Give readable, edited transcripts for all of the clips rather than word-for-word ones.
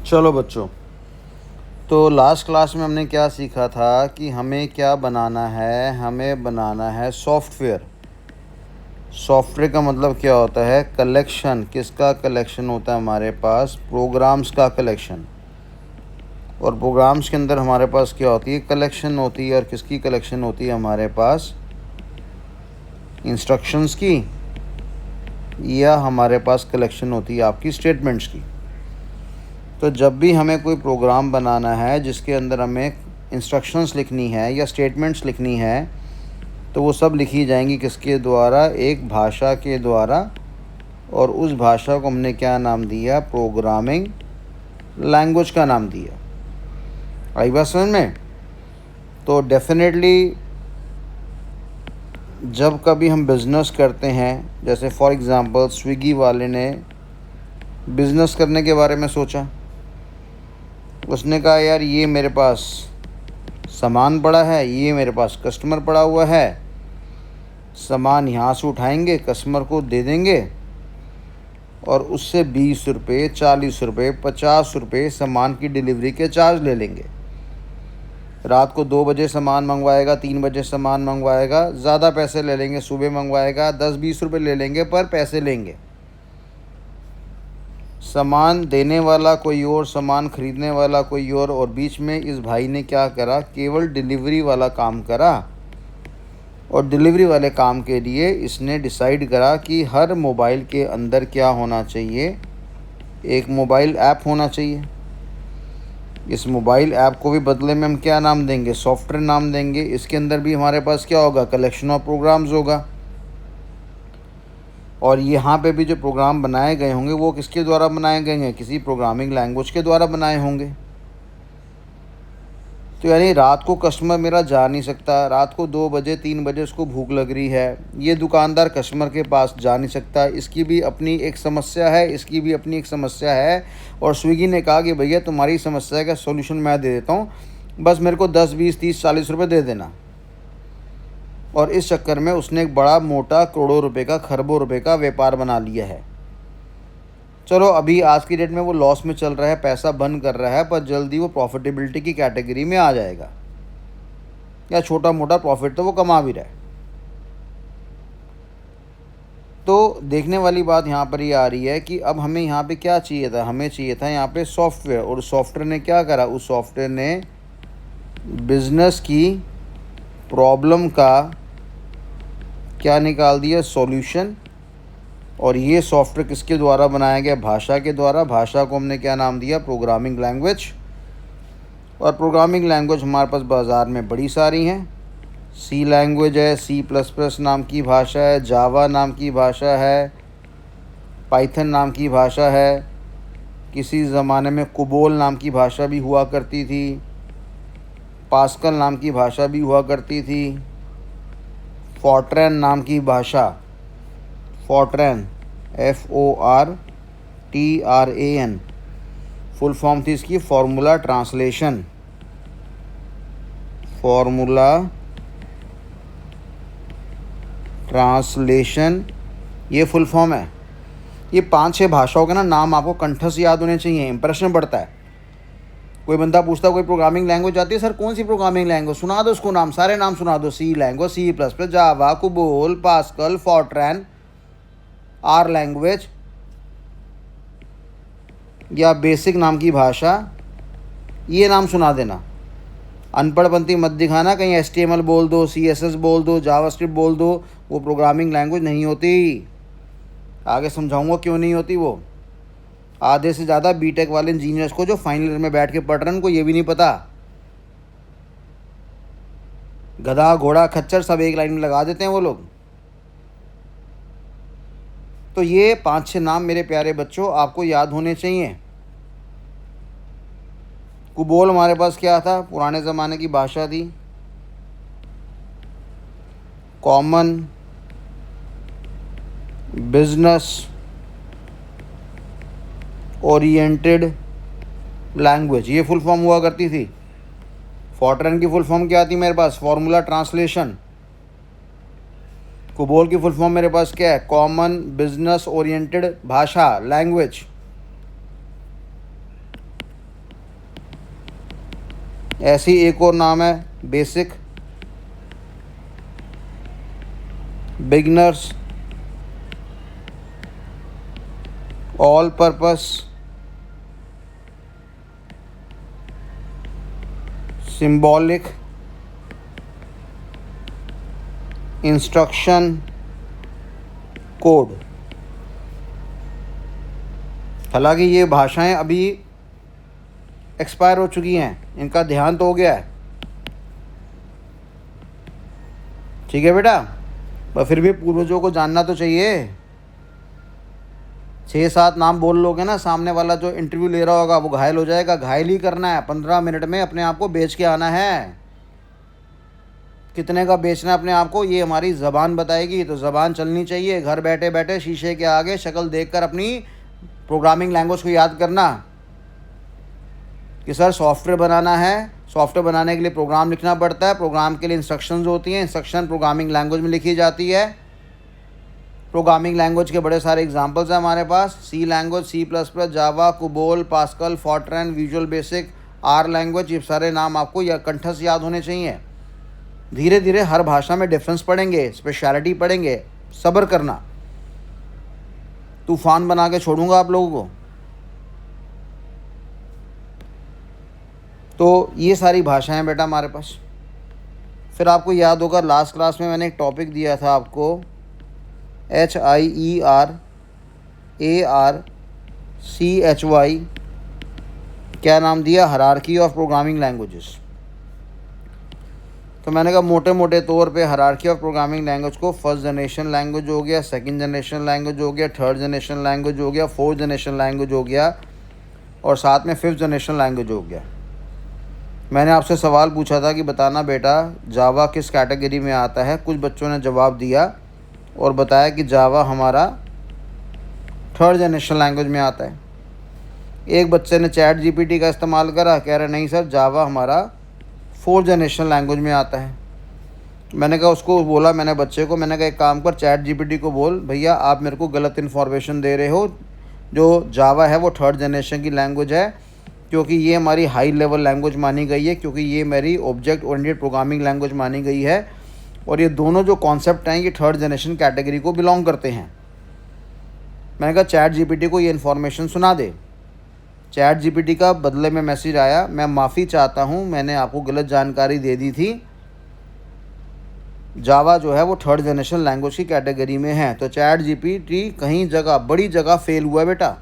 चलो बच्चों, तो लास्ट क्लास में हमने क्या सीखा था कि हमें क्या बनाना है। हमें बनाना है सॉफ्टवेयर। सॉफ्टवेयर का मतलब क्या होता है? कलेक्शन। किसका कलेक्शन होता है हमारे पास? प्रोग्राम्स का कलेक्शन। और प्रोग्राम्स के अंदर हमारे पास क्या होती है? कलेक्शन होती है। और किसकी कलेक्शन होती है हमारे पास? इंस्ट्रक्शंस की, या हमारे पास कलेक्शन होती है आपकी स्टेटमेंट्स की। तो जब भी हमें कोई प्रोग्राम बनाना है जिसके अंदर हमें इंस्ट्रक्शंस लिखनी है या स्टेटमेंट्स लिखनी है, तो वो सब लिखी जाएंगी किसके द्वारा? एक भाषा के द्वारा। और उस भाषा को हमने क्या नाम दिया? प्रोग्रामिंग लैंग्वेज का नाम दिया। आई बात समझ में? तो डेफिनेटली जब कभी हम बिज़नेस करते हैं, जैसे फॉर एग्ज़ाम्पल स्विगी वाले ने बिज़नेस करने के बारे में सोचा। उसने कहा यार ये मेरे पास सामान पड़ा है, ये मेरे पास कस्टमर पड़ा हुआ है, सामान यहाँ से उठाएंगे, कस्टमर को दे देंगे और उससे 20 रुपये, 40 रुपये, 50 रुपये सामान की डिलीवरी के चार्ज ले लेंगे। रात को 2 बजे सामान मंगवाएगा, 3 बजे सामान मंगवाएगा, ज़्यादा पैसे ले लेंगे। सुबह मंगवाएगा 10-20 रुपये ले लेंगे, पर पैसे लेंगे। सामान देने वाला कोई और, सामान ख़रीदने वाला कोई और बीच में इस भाई ने क्या करा? केवल डिलीवरी वाला काम करा। और डिलीवरी वाले काम के लिए इसने डिसाइड करा कि हर मोबाइल के अंदर क्या होना चाहिए? एक मोबाइल ऐप होना चाहिए। इस मोबाइल ऐप को भी बदले में हम क्या नाम देंगे? सॉफ्टवेयर नाम देंगे। इसके अंदर भी हमारे पास क्या होगा? कलेक्शन ऑफ प्रोग्राम्स होगा। और यहाँ पे भी जो प्रोग्राम बनाए गए होंगे वो किसके द्वारा बनाए गए हैं? किसी प्रोग्रामिंग लैंग्वेज के द्वारा बनाए होंगे। तो यानी रात को कस्टमर मेरा जा नहीं सकता, रात को 2 बजे 3 बजे उसको भूख लग रही है, ये दुकानदार कस्टमर के पास जा नहीं सकता। इसकी भी अपनी एक समस्या है, इसकी भी अपनी एक समस्या है। और स्विगी ने कहा कि भैया तुम्हारी समस्या का सॉल्यूशन मैं दे देता हूँ, बस मेरे को 10, 20, 30, 40 रुपये दे देना। और इस चक्कर में उसने एक बड़ा मोटा करोड़ों रुपए का, खरबों रुपए का व्यापार बना लिया है। चलो अभी आज की डेट में वो लॉस में चल रहा है, पैसा बर्न कर रहा है, पर जल्दी वो प्रॉफिटेबिलिटी की कैटेगरी में आ जाएगा, या छोटा मोटा प्रॉफिट तो वो कमा भी रहा है। तो देखने वाली बात यहाँ पर ये आ रही है कि अब हमें यहाँ पे क्या चाहिए था? हमें चाहिए था यहाँ पे सॉफ्टवेयर। और सॉफ्टवेयर ने क्या करा? उस सॉफ्टवेयर ने बिज़नेस की प्रॉब्लम का क्या निकाल दिया? सॉल्यूशन। और ये सॉफ्टवेयर किसके द्वारा बनाया गया? भाषा के द्वारा। भाषा को हमने क्या नाम दिया? Programming language. और प्रोग्रामिंग लैंग्वेज हमारे पास बाज़ार में बड़ी सारी हैं। सी लैंग्वेज है, C++ नाम की भाषा है, जावा नाम की भाषा है, पाइथन नाम की भाषा है, किसी ज़माने में कुबोल नाम की भाषा भी हुआ करती थी, पास्कल नाम की भाषा भी हुआ करती थी, फॉर्ट्रैन नाम की भाषा, फॉर्ट्रैन FORTRAN, फुल फॉर्म थी इसकी फार्मूला ट्रांसलेशन। फार्मूला ट्रांसलेशन ये फुल फॉर्म है। ये 5-6 भाषाओं के नाम आपको कंठस्थ याद होने चाहिए, इंप्रेशन बढ़ता है। कोई बंदा पूछता कोई प्रोग्रामिंग लैंग्वेज आती है? सर कौन सी प्रोग्रामिंग लैंग्वेज? सुना दो उसको नाम, सारे नाम सुना दो। C language, C++, Java, COBOL, Pascal, Fortran, R language, या बेसिक नाम की भाषा, ये नाम सुना देना। अनपढ़पंथी मत दिखाना, कहीं HTML बोल दो, CSS बोल दो, जावास्क्रिप्ट बोल दो, वो प्रोग्रामिंग लैंग्वेज नहीं होती। आगे समझाऊंगा क्यों नहीं होती वो। आधे से ज़्यादा बीटेक वाले इंजीनियर्स को जो फाइनल ईयर में बैठ के पढ़ रहे हैं उनको ये भी नहीं पता। गधा, घोड़ा, खच्चर सब एक लाइन में लगा देते हैं वो लोग। तो ये 5-6 नाम मेरे प्यारे बच्चों आपको याद होने चाहिए। कुबोल हमारे पास क्या था? पुराने ज़माने की भाषा थी, कॉमन बिजनेस ओरिएंटेड लैंग्वेज, ये फुल फॉर्म हुआ करती थी। फॉर्ट्रैन की फुल फॉर्म क्या थी मेरे पास? Formula translation. कुबोल की फुल फॉर्म मेरे पास क्या है? कॉमन बिजनेस ओरिएंटेड भाषा, लैंग्वेज। ऐसी एक और नाम है basic, beginners, all purpose, symbolic, instruction, code. हालांकि ये भाषाएं अभी एक्सपायर हो चुकी हैं, इनका ध्यान तो हो गया है, ठीक है बेटा, पर फिर भी पूर्वजों को जानना तो चाहिए। 6-7 नाम बोल लोगे ना, सामने वाला जो इंटरव्यू ले रहा होगा वो घायल हो जाएगा। घायल ही करना है, 15 मिनट में अपने आप को बेच के आना है। कितने का बेचना है अपने आप को, ये हमारी ज़बान बताएगी। तो ज़बान चलनी चाहिए। घर बैठे बैठे शीशे के आगे शक्ल देखकर अपनी प्रोग्रामिंग लैंग्वेज को याद करना कि सर सॉफ्टवेयर बनाना है, सॉफ्टवेयर बनाने के लिए प्रोग्राम लिखना पड़ता है, प्रोग्राम के लिए इंस्ट्रक्शंस होती हैं, इंस्ट्रक्शन प्रोग्रामिंग लैंग्वेज में लिखी जाती है। प्रोग्रामिंग लैंग्वेज के बड़े सारे एग्जांपल्स हैं हमारे पास, C language, C++, Java, COBOL, Pascal, Fortran, Visual BASIC, R language. ये सारे नाम आपको या कंठस्थ याद होने चाहिए। धीरे धीरे हर भाषा में डिफरेंस पढ़ेंगे, स्पेशलिटी पढ़ेंगे। सब्र करना, तूफान बना के छोड़ूंगा आप लोगों को। तो ये सारी भाषाएं बेटा हमारे पास। फिर आपको याद होगा लास्ट क्लास में मैंने एक टॉपिक दिया था आपको, HIERARCHY, क्या नाम दिया, हायरार्की ऑफ प्रोग्रामिंग लैंग्वेजेस। तो मैंने कहा मोटे मोटे तौर पे हायरार्की ऑफ प्रोग्रामिंग लैंग्वेज को फर्स्ट जनरेशन लैंग्वेज हो गया, सेकंड जनरेशन लैंग्वेज हो गया, थर्ड जनरेशन लैंग्वेज हो गया, फोर्थ जनरेशन लैंग्वेज हो गया, और साथ में फिफ्थ जनरेशन लैंग्वेज हो गया। मैंने आपसे सवाल पूछा था कि बताना बेटा जावा किस कैटेगरी में आता है। कुछ बच्चों ने जवाब दिया और बताया कि जावा हमारा थर्ड जनरेशन लैंग्वेज में आता है। एक बच्चे ने चैट जीपीटी का इस्तेमाल करा, कह रहे नहीं सर जावा हमारा फोर्थ जनरेशन लैंग्वेज में आता है। मैंने कहा उसको बोला, मैंने बच्चे को, मैंने कहा एक काम कर, चैट जीपीटी को बोल भैया आप मेरे को गलत इन्फॉर्मेशन दे रहे हो, जो जावा है वो थर्ड जनरेशन की लैंग्वेज है, क्योंकि ये हमारी हाई लेवल लैंग्वेज मानी गई है, क्योंकि ये मेरी ऑब्जेक्ट ओरिएंटेड प्रोग्रामिंग लैंग्वेज मानी गई है, और ये दोनों जो कॉन्सेप्ट हैं ये थर्ड जनरेशन कैटेगरी को बिलोंग करते हैं। मैंने कहा चैट जीपीटी को ये इन्फॉर्मेशन सुना दे। चैट जीपीटी का बदले में मैसेज आया, मैं माफ़ी चाहता हूँ, मैंने आपको गलत जानकारी दे दी थी, जावा जो है वो थर्ड जनरेशन लैंग्वेज की कैटेगरी में है। तो चैट जीपीटी कहीं जगह बड़ी जगह फेल हुआ है बेटा।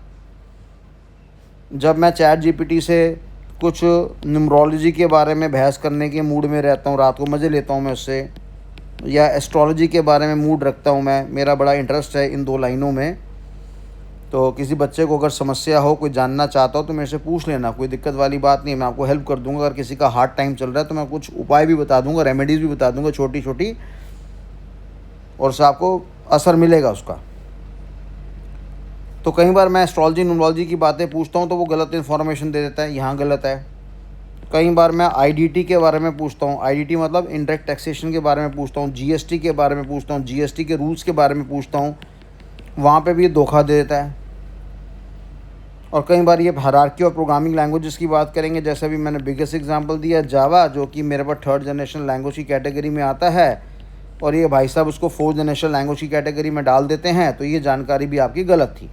जब मैं चैट जीपीटी से कुछ न्यूमरोलॉजी के बारे में बहस करने के मूड में रहता हूँ, रात को मज़े लेता हूँ मैं उससे, या एस्ट्रोलॉजी के बारे में मूड रखता हूँ मैं, मेरा बड़ा इंटरेस्ट है इन दो लाइनों में, तो किसी बच्चे को अगर समस्या हो, कोई जानना चाहता हो तो मेरे से पूछ लेना, कोई दिक्कत वाली बात नहीं है, मैं आपको हेल्प कर दूंगा। अगर किसी का हार्ड टाइम चल रहा है तो मैं कुछ उपाय भी बता दूंगा, रेमेडीज़ भी बता दूंगा छोटी छोटी, और उससे आपको असर मिलेगा उसका। तो कई बार मैं एस्ट्रोलॉजी न्यूमरोलॉजी की बातें पूछता हूँ तो वो गलत इन्फॉर्मेशन दे देता है, यहाँ गलत है। कई बार मैं आईडीटी के बारे में पूछता हूँ, आईडीटी मतलब इंडायरेक्ट टैक्सेशन के बारे में पूछता हूँ, जीएसटी के बारे में पूछता हूँ, जीएसटी के रूल्स के बारे में पूछता हूँ, वहाँ पे भी ये धोखा दे देता है। और कई बार ये हायरार्की और प्रोग्रामिंग लैंग्वेजेस की बात करेंगे, जैसे अभी मैंने बिगेस्ट एग्जांपल दिया जावा, जो कि मेरे पास थर्ड जनरेशन लैंग्वेज की कैटेगरी में आता है, और ये भाई साहब उसको फोर्थ जनरेशन लैंग्वेज की कैटेगरी में डाल देते हैं, तो ये जानकारी भी आपकी गलत थी।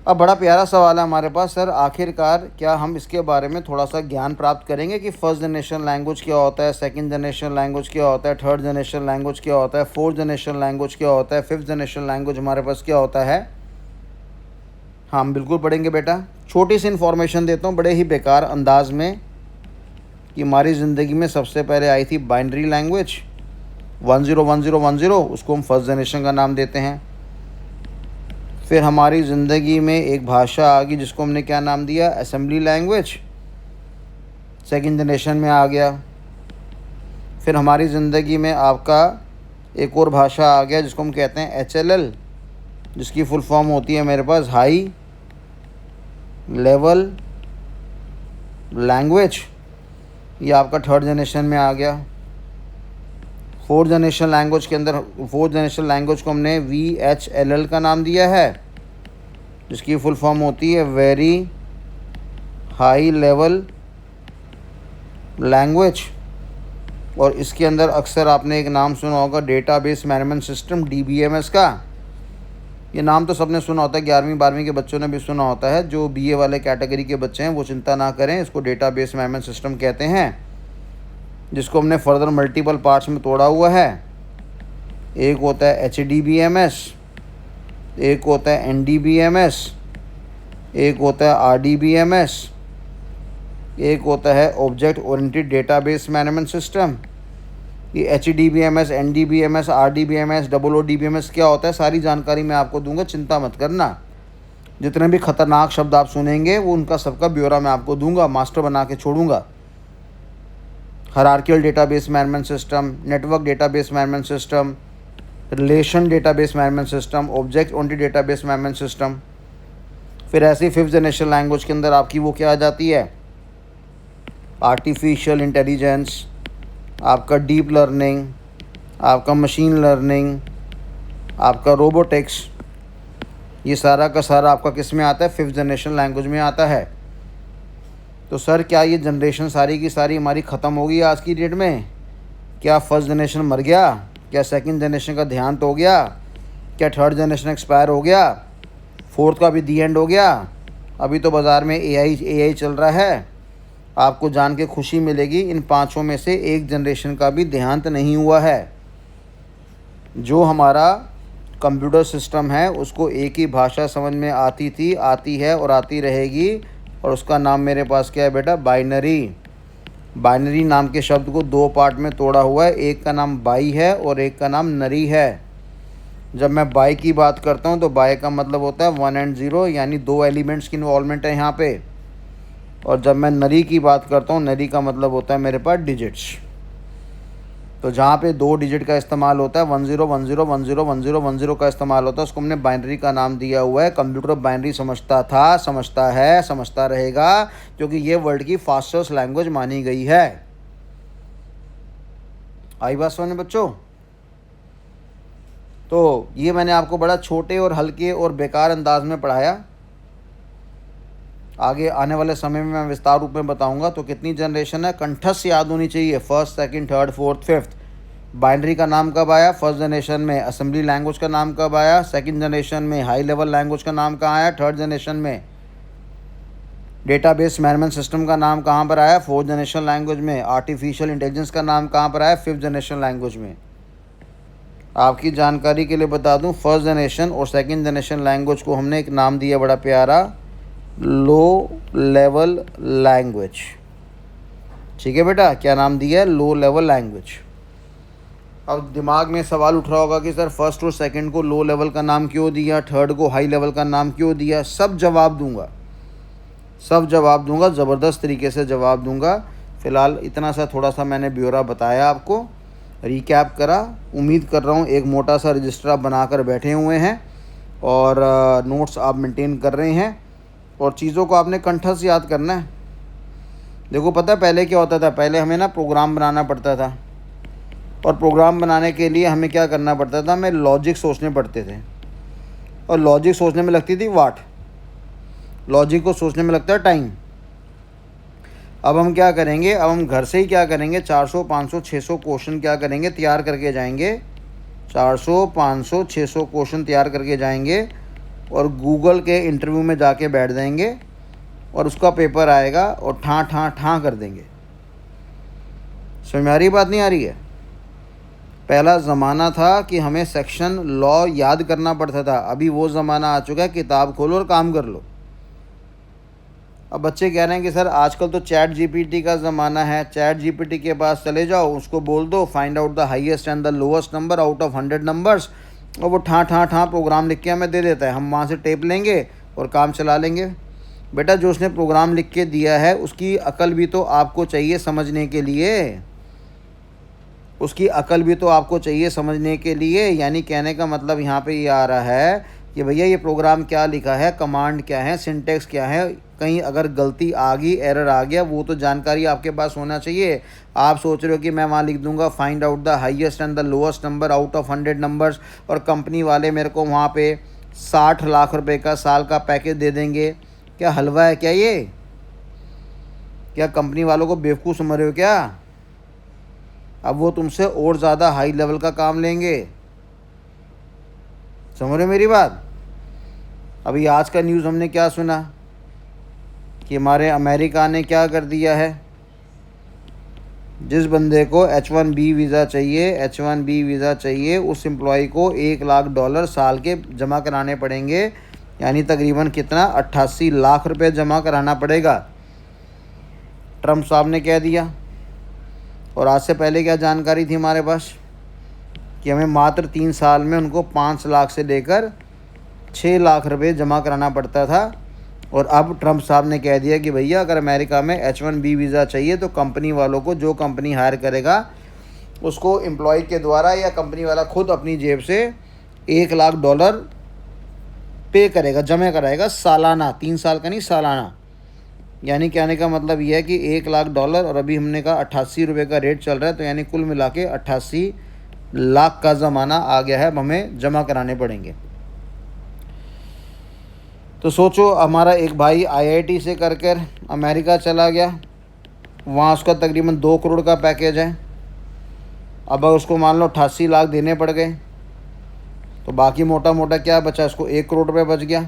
अब बड़ा प्यारा सवाल है हमारे पास, सर आखिरकार क्या हम इसके बारे में थोड़ा सा ज्ञान प्राप्त करेंगे कि फर्स्ट जनरेशन लैंग्वेज क्या होता है, सेकंड जनरेशन लैंग्वेज क्या होता है, थर्ड जनरेशन लैंग्वेज क्या होता है, फोर्थ जनरेशन लैंग्वेज क्या होता है, फिफ्थ जनरेशन लैंग्वेज हमारे पास क्या होता है। हाँ हम बिल्कुल पढ़ेंगे बेटा। छोटी सी इन्फॉर्मेशन देता हूँ बड़े ही बेकार अंदाज में, कि हमारी ज़िंदगी में सबसे पहले आई थी बाइनरी लैंग्वेज 101010, उसको हम फर्स्ट जनरेशन का नाम देते हैं। फिर हमारी ज़िंदगी में एक भाषा आ गई जिसको हमने क्या नाम दिया, असेंबली लैंग्वेज, सेकंड जनरेशन में आ गया। फिर हमारी ज़िंदगी में आपका एक और भाषा आ गया जिसको हम कहते हैं HLL, जिसकी फुल फॉर्म होती है मेरे पास हाई लेवल लैंग्वेज, ये आपका थर्ड जनरेशन में आ गया। फोर्थ जनरेशन लैंग्वेज के अंदर, फोर्थ जनरेशन लैंग्वेज को हमने VHLL का नाम दिया है, जिसकी फुल फॉर्म होती है वेरी हाई लेवल लैंग्वेज, और इसके अंदर अक्सर आपने एक नाम सुना होगा डेटाबेस मैनेजमेंट सिस्टम, DBMS का। ये नाम तो सबने सुना होता है, 11वीं 12वीं के बच्चों ने भी सुना होता है। जो BA वाले कैटेगरी के बच्चे हैं वो चिंता ना करें, इसको डेटाबेस मैनेजमेंट सिस्टम कहते हैं, जिसको हमने फर्दर मल्टीपल पार्ट्स में तोड़ा हुआ है। एक होता है HDBMS, एक होता है NDBMS, एक होता है RDBMS, एक होता है object oriented database management system. ये HDBMS, NDBMS, RDBMS, OODBMS क्या होता है, सारी जानकारी मैं आपको दूंगा, चिंता मत करना। जितने भी खतरनाक शब्द आप सुनेंगे वो उनका सबका ब्यौरा मैं आपको दूंगा, मास्टर बना के छोड़ूंगा। Hierarchical database management system, network database management system, relation database management system, object oriented database management system. फिर ऐसी 5th जनरेशन लैंग्वेज के अंदर आपकी वो क्या आ जाती है, आर्टिफिशियल इंटेलिजेंस, आपका डीप लर्निंग, आपका मशीन लर्निंग, आपका रोबोटिक्स। ये सारा का सारा आपका किस में आता है, 5th जनरेशन लैंग्वेज में आता है। तो सर क्या ये जनरेशन सारी की सारी हमारी ख़त्म होगी आज की डेट में? क्या फर्स्ट जनरेशन मर गया? क्या सेकंड जनरेशन का देहांत हो गया? क्या थर्ड जनरेशन एक्सपायर हो गया? फोर्थ का भी दी एंड हो गया? अभी तो बाज़ार में AI चल रहा है। आपको जान के खुशी मिलेगी, इन पांचों में से एक जनरेशन का भी देहांत नहीं हुआ है। जो हमारा कंप्यूटर सिस्टम है उसको एक ही भाषा समझ में आती थी, आती है और आती रहेगी, और उसका नाम मेरे पास क्या है बेटा, बाइनरी। बाइनरी नाम के शब्द को 2 पार्ट में तोड़ा हुआ है, एक का नाम बाई है और एक का नाम नरी है। जब मैं बाई की बात करता हूँ तो बाई का मतलब होता है 1 and 0, यानी 2 एलिमेंट्स की इन्वॉल्वमेंट है यहाँ पे। और जब मैं नरी की बात करता हूँ, नरी का मतलब होता है मेरे पास डिजिट्स। तो जहाँ पे 2 डिजिट का इस्तेमाल होता है, 1010101010 का इस्तेमाल होता है, उसको हमने बाइनरी का नाम दिया हुआ है। कंप्यूटर बाइनरी समझता था, समझता है, समझता रहेगा, क्योंकि ये वर्ल्ड की फास्टेस्ट लैंग्वेज मानी गई है। आई बात समझ में बच्चों? तो ये मैंने आपको बड़ा छोटे और हल्के और बेकार अंदाज में पढ़ाया। आगे आने वाले समय में मैं विस्तार रूप में बताऊंगा। तो कितनी जनरेशन है, कंठस्थ याद होनी चाहिए, 1st, 2nd, 3rd, 4th, 5th। Binary का नाम कब आया, 1st जनरेशन में। असेंबली लैंग्वेज का नाम कब आया, 2nd जनरेशन में। हाई लेवल लैंग्वेज का नाम कहाँ आया, 3rd जनरेशन में। डेटाबेस मैनेजमेंट सिस्टम का नाम कहाँ पर आया, 4th जनरेशन लैंग्वेज में। आर्टिफिशियल इंटेलिजेंस का नाम कहाँ पर आया, 5th जनरेशन लैंग्वेज में। आपकी जानकारी के लिए बता दूं, 1st जनरेशन और 2nd जनरेशन लैंग्वेज को हमने एक नाम दिया बड़ा प्यारा, लो लेवल लैंग्वेज। ठीक है बेटा, क्या नाम दिया है, लो लेवल लैंग्वेज। अब दिमाग में सवाल उठ रहा होगा कि सर 1st और 2nd को लो लेवल का नाम क्यों दिया, 3rd को हाई लेवल का नाम क्यों दिया? सब जवाब दूंगा, सब जवाब दूंगा, ज़बरदस्त तरीके से जवाब दूंगा। फ़िलहाल इतना सा थोड़ा सा मैंने ब्यौरा बताया, आपको रिकैप करा। उम्मीद कर रहा हूँ एक मोटा सा रजिस्टर आप बनाकर बैठे हुए हैं और नोट्स आप मेंटेन कर रहे हैं, और चीज़ों को आपने कंठस्थ याद करना है। देखो पता है पहले क्या होता था, पहले हमें ना प्रोग्राम बनाना पड़ता था, और प्रोग्राम बनाने के लिए हमें क्या करना पड़ता था, हमें लॉजिक सोचने पड़ते थे, और लॉजिक सोचने में लगती थी वाट, लॉजिक को सोचने में लगता है टाइम। अब हम क्या करेंगे, अब हम घर से ही क्या करेंगे, 400, 500, 600 क्वेश्चन क्या करेंगे, तैयार करके जाएंगे। 400, 500, 600 क्वेश्चन तैयार करके जाएंगे और गूगल के इंटरव्यू में जाके बैठ जाएंगे, और उसका पेपर आएगा और ठाँ ठाँ ठाँ कर देंगे। समझ में आ रही बात, नहीं आ रही है? पहला ज़माना था कि हमें सेक्शन लॉ याद करना पड़ता था, अभी वो ज़माना आ चुका है किताब खोलो और काम कर लो। अब बच्चे कह रहे हैं कि सर आजकल तो चैट GPT का ज़माना है, चैट GPT के पास चले जाओ, उसको बोल दो find out the highest and the lowest number out of 100 numbers, और वो ठाँ ठाँ ठाँ प्रोग्राम लिख के हमें दे देता है। हम वहाँ से टेप लेंगे और काम चला लेंगे। बेटा जो उसने प्रोग्राम लिख के दिया है उसकी अकल भी तो आपको चाहिए समझने के लिए, उसकी अकल भी तो आपको चाहिए समझने के लिए। यानी कहने का मतलब यहाँ पे ये आ रहा है कि भैया ये प्रोग्राम क्या लिखा है, कमांड क्या है, सिंटेक्स क्या है, कहीं अगर गलती आ गई, एरर आ गया, वो तो जानकारी आपके पास होना चाहिए। आप सोच रहे हो कि मैं वहाँ लिख दूंगा find out the highest and the lowest number out of 100 numbers, और कंपनी वाले मेरे को वहाँ पे 60 लाख रुपए का साल का पैकेज दे देंगे। क्या हलवा है क्या ये? क्या कंपनी वालों को बेवकूफ़ समझ रहे हो क्या? अब वो तुमसे और ज़्यादा हाई लेवल का काम लेंगे। समझ रहे हो मेरी बात? अभी आज का न्यूज़ हमने क्या सुना कि हमारे अमेरिका ने क्या कर दिया है, जिस बंदे को H1B वीज़ा चाहिए उस एम्प्लॉय को $1 लाख साल के जमा कराने पड़ेंगे, यानी तकरीबन कितना 88 लाख रुपए जमा कराना पड़ेगा। ट्रम्प साहब ने कह दिया। और आज से पहले क्या जानकारी थी हमारे पास कि हमें मात्र 3 साल में उनको 5 लाख से लेकर 6 लाख रुपए जमा कराना पड़ता था। और अब ट्रम्प साहब ने कह दिया कि भैया अगर अमेरिका में H1B वीज़ा चाहिए तो कंपनी वालों को, जो कंपनी हायर करेगा उसको एम्प्लॉय के द्वारा या कंपनी वाला खुद अपनी जेब से $1 लाख पे करेगा, जमा कराएगा सालाना, 3 साल का नहीं, सालाना। यानी कहने का मतलब यह है कि $1 लाख, और अभी हमने कहा 88 रुपये का रेट चल रहा है, तो यानी कुल मिला के 88 लाख का ज़माना आ गया है, अब हमें जमा कराने पड़ेंगे। तो सोचो हमारा एक भाई IIT से कर अमेरिका चला गया, वहाँ उसका तकरीबन 2 करोड़ का पैकेज है। अब अगर उसको मान लो 88 लाख देने पड़ गए तो बाकी मोटा मोटा क्या बचा, उसको 1 करोड़ रुपये बच गया।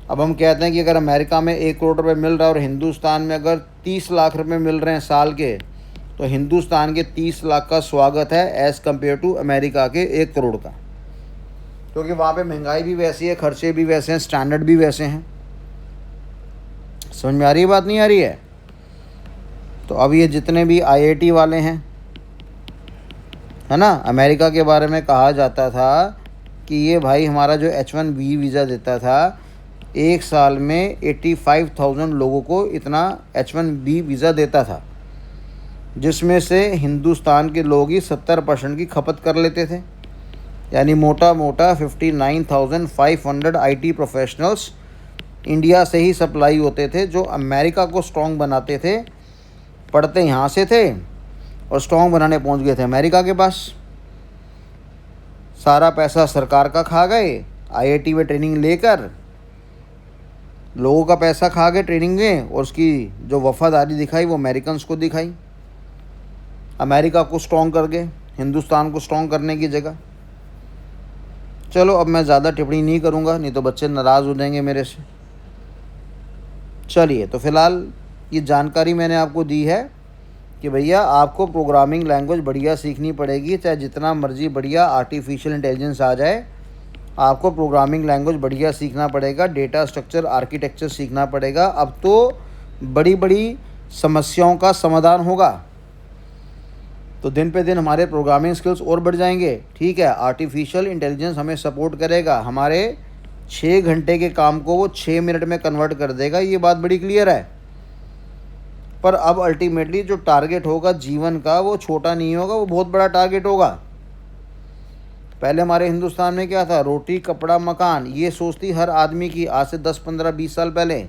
अब हम कहते हैं कि अगर अमेरिका में 1 करोड़ रुपये मिल रहा है और हिंदुस्तान में अगर 30 लाख रुपये मिल रहे हैं साल के, तो हिंदुस्तान के 30 लाख का स्वागत है एज़ कम्पेयर टू अमेरिका के 1 करोड़ का, क्योंकि वहाँ पे महंगाई भी वैसी है, खर्चे भी वैसे हैं, स्टैंडर्ड भी वैसे हैं। समझ में आ रही है बात, नहीं आ रही है? तो अब ये जितने भी IIT वाले हैं, है ना, अमेरिका के बारे में कहा जाता था कि ये भाई हमारा जो H1B वीज़ा देता था, 1 साल में 85,000 लोगों को इतना H1B वीज़ा देता था, जिसमें से हिंदुस्तान के लोग ही 70% की खपत कर लेते थे। यानी मोटा मोटा 59,500 IT प्रोफेशनल्स इंडिया से ही सप्लाई होते थे, जो अमेरिका को स्ट्रॉन्ग बनाते थे। पढ़ते यहाँ से थे और स्ट्रॉन्ग बनाने पहुँच गए थे अमेरिका के पास। सारा पैसा सरकार का खा गए, IIT में ट्रेनिंग लेकर लोगों का पैसा खा गए ट्रेनिंग में, और उसकी जो वफादारी दिखाई वो अमेरिकन्स को दिखाई। अमेरिका को स्ट्रॉन्ग कर गए हिंदुस्तान को स्ट्रॉन्ग करने की जगह। चलो अब मैं ज़्यादा टिप्पणी नहीं करूँगा, नहीं तो बच्चे नाराज़ हो जाएंगे मेरे से। चलिए, तो फ़िलहाल ये जानकारी मैंने आपको दी है कि भैया आपको प्रोग्रामिंग लैंग्वेज बढ़िया सीखनी पड़ेगी, चाहे जितना मर्जी बढ़िया आर्टिफिशियल इंटेलिजेंस आ जाए, आपको प्रोग्रामिंग लैंग्वेज बढ़िया सीखना पड़ेगा, डेटा स्ट्रक्चर आर्किटेक्चर सीखना पड़ेगा। अब तो बड़ी बड़ी समस्याओं का समाधान होगा, तो दिन पे दिन हमारे प्रोग्रामिंग स्किल्स और बढ़ जाएंगे। ठीक है, आर्टिफिशियल इंटेलिजेंस हमें सपोर्ट करेगा, हमारे 6 घंटे के काम को वो 6 मिनट में कन्वर्ट कर देगा, ये बात बड़ी क्लियर है। पर अब अल्टीमेटली जो टारगेट होगा जीवन का, वो छोटा नहीं होगा, वो बहुत बड़ा टारगेट होगा। पहले हमारे हिंदुस्तान में क्या था, रोटी कपड़ा मकान, ये सोचती हर आदमी की, आज से 10 15 20 साल पहले,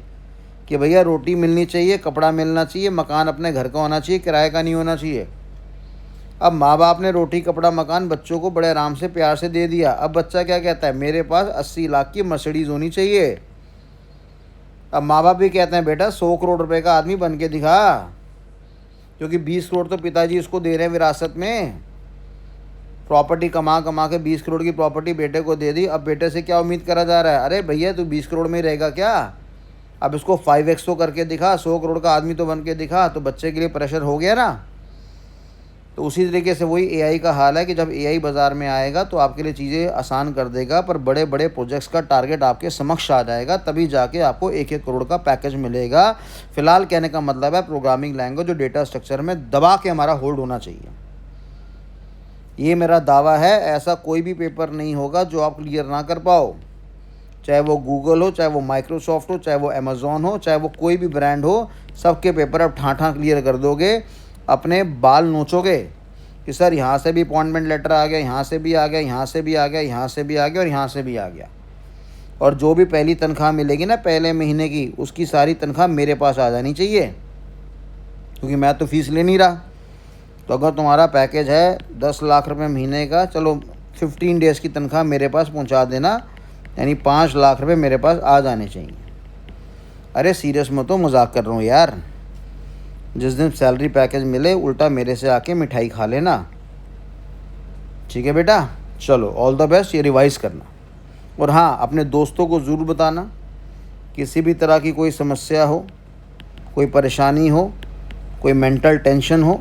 कि भैया रोटी मिलनी चाहिए, कपड़ा मिलना चाहिए, मकान अपने घर का होना चाहिए, किराए का नहीं होना चाहिए। अब माँ बाप ने रोटी कपड़ा मकान बच्चों को बड़े आराम से प्यार से दे दिया। अब बच्चा क्या कहता है, मेरे पास 80 लाख की मर्सिडीज़ होनी चाहिए। अब माँ बाप भी कहते हैं बेटा 100 करोड़ रुपए का आदमी बन के दिखा, क्योंकि 20 करोड़ तो पिताजी उसको दे रहे हैं विरासत में। प्रॉपर्टी कमा कमा के 20 करोड़ की प्रॉपर्टी बेटे को दे दी। अब बेटे से क्या उम्मीद करा जा रहा है, अरे भैया तू 20 करोड़ में ही रहेगा क्या, अब इसको 5x तो करके दिखा, 100 करोड़ का आदमी तो बन के दिखा। तो बच्चे के लिए प्रेशर हो गया ना। तो उसी तरीके से वही AI का हाल है कि जब AI बाज़ार में आएगा तो आपके लिए चीज़ें आसान कर देगा, पर बड़े बड़े प्रोजेक्ट्स का टारगेट आपके समक्ष आ जाएगा, तभी जाके आपको 1-1 करोड़ का पैकेज मिलेगा। फ़िलहाल कहने का मतलब है प्रोग्रामिंग लैंग्वेज जो डेटा स्ट्रक्चर में दबा के हमारा होल्ड होना चाहिए, ये मेरा दावा है। ऐसा कोई भी पेपर नहीं होगा जो आप क्लियर ना कर पाओ, चाहे वो गूगल हो, चाहे वो माइक्रोसॉफ्ट हो, चाहे वो अमेज़ॉन हो, चाहे वो कोई भी ब्रांड हो, सबके पेपर आप ठाठा क्लियर कर दोगे। अपने बाल नोचोगे कि सर यहाँ से भी अपॉइंटमेंट लेटर आ गया, यहाँ से भी आ गया, यहाँ से भी आ गया, यहाँ से भी आ गया और यहाँ से भी आ गया। और जो भी पहली तनख्वाह मिलेगी ना पहले महीने की, उसकी सारी तनख्वाह मेरे पास आ जानी चाहिए, क्योंकि मैं तो फीस ले नहीं रहा। तो अगर तुम्हारा पैकेज है 10 लाख रुपये महीने का, चलो 15 डेज़ की तनख्वाह मेरे पास पहुँचा देना, यानी 5 लाख रुपये मेरे पास आ जाने चाहिए। अरे सीरियस मत हो, मजाक कर रहा हूँ यार। जिस दिन सैलरी पैकेज मिले उल्टा मेरे से आके मिठाई खा लेना, ठीक है बेटा। चलो ऑल द बेस्ट, ये रिवाइज करना। और हाँ, अपने दोस्तों को ज़रूर बताना, किसी भी तरह की कोई समस्या हो, कोई परेशानी हो, कोई मेंटल टेंशन हो,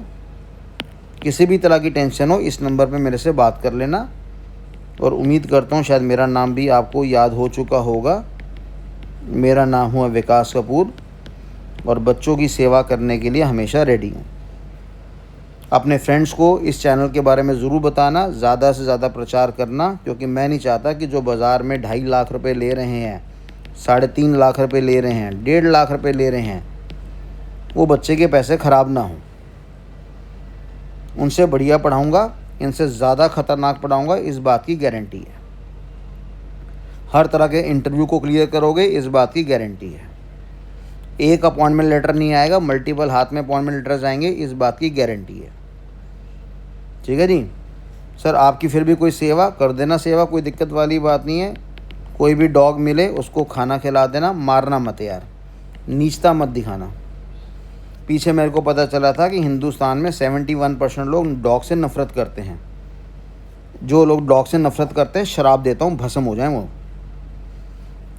किसी भी तरह की टेंशन हो, इस नंबर पे मेरे से बात कर लेना। और उम्मीद करता हूँ शायद मेरा नाम भी आपको याद हो चुका होगा। मेरा नाम हुआ विकास कपूर और बच्चों की सेवा करने के लिए हमेशा रेडी हूँ। अपने फ्रेंड्स को इस चैनल के बारे में ज़रूर बताना, ज़्यादा से ज़्यादा प्रचार करना, क्योंकि मैं नहीं चाहता कि जो बाज़ार में 2.5 लाख रुपए ले रहे हैं, 3.5 लाख रुपए ले रहे हैं, 1.5 लाख रुपए ले रहे हैं, वो बच्चे के पैसे ख़राब ना हों। उनसे बढ़िया पढ़ाऊँगा, इनसे ज़्यादा ख़तरनाक पढ़ाऊँगा, इस बात की गारंटी है। हर तरह के इंटरव्यू को क्लियर करोगे, इस बात की गारंटी है। एक अपॉइंटमेंट लेटर नहीं आएगा, मल्टीपल हाथ में अपॉइंटमेंट लेटर्स आएंगे, इस बात की गारंटी है। ठीक है जी सर, आपकी फिर भी कोई सेवा कर देना, सेवा कोई दिक्कत वाली बात नहीं है। कोई भी डॉग मिले उसको खाना खिला देना, मारना मत यार, नीचता मत दिखाना। पीछे मेरे को पता चला था कि हिंदुस्तान में 71% लोग डॉग से नफ़रत करते हैं। जो लोग डॉग से नफ़रत करते हैं, शराब देता हूँ भस्म हो जाए वो।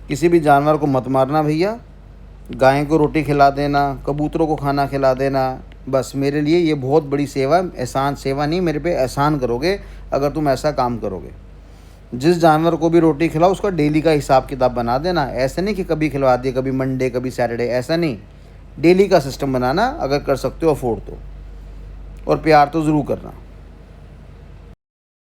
किसी भी जानवर को मत मारना भैया, गाय को रोटी खिला देना, कबूतरों को खाना खिला देना, बस मेरे लिए ये बहुत बड़ी सेवा, एहसान सेवा नहीं, मेरे पे एहसान करोगे अगर तुम ऐसा काम करोगे। जिस जानवर को भी रोटी खिलाओ उसका डेली का हिसाब किताब बना देना। ऐसा नहीं कि कभी खिलवा दिया, कभी मंडे कभी सैटरडे, ऐसा नहीं, डेली का सिस्टम बनाना, अगर कर सकते हो अफोर्ड तो। और प्यार तो ज़रूर करना।